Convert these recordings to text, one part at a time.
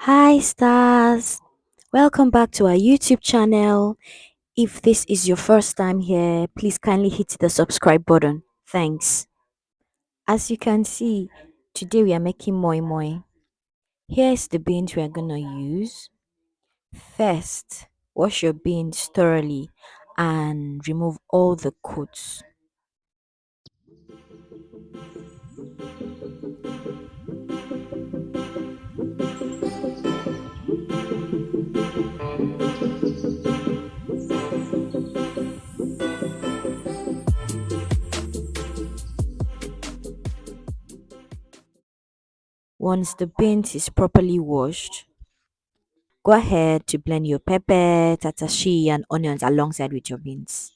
Hi stars, welcome back to our YouTube channel. If this is your first time here, please kindly hit the subscribe button. Thanks. As you can see, today we are making moi moi. Here's the beans we are gonna use. First, wash your beans thoroughly and remove all the coats. Once the beans is properly washed, go ahead to blend your pepper, tatashe and onions alongside with your beans.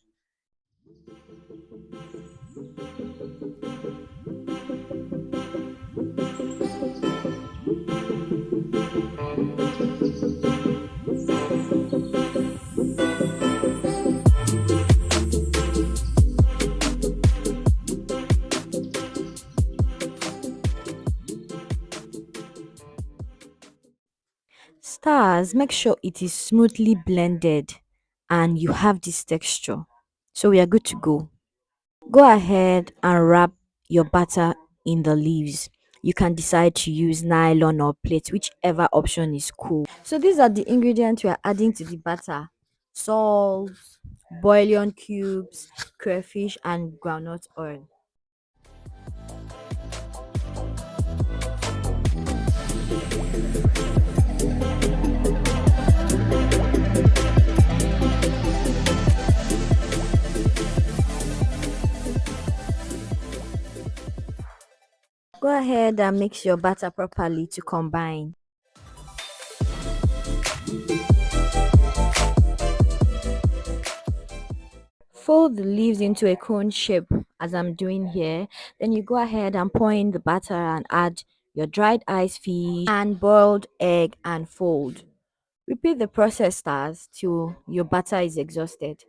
Stars, make sure it is smoothly blended and you have this texture. So we are good to go. Go ahead and wrap your batter in the leaves. You can decide to use nylon or plate, whichever option is cool. So these are the ingredients we are adding to the batter: salt, bouillon cubes, crayfish, and groundnut oil. Go ahead and mix your batter properly to combine. Fold the leaves into a cone shape as I'm doing here. Then you go ahead and pour in the batter and add your dried ice fish and boiled egg and fold. Repeat the process, stars, till your batter is exhausted.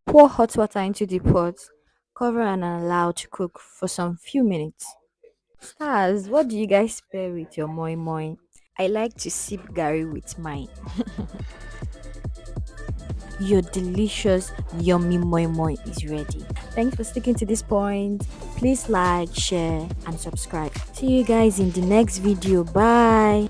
Pour hot water into the pot, cover and allow to cook for some few minutes. Stars, what do you guys pair with your moi moi? I like to sip gari with mine. Your delicious, yummy moi moi is ready. Thanks for sticking to this point. Please like, share, and subscribe. See you guys in the next video. Bye.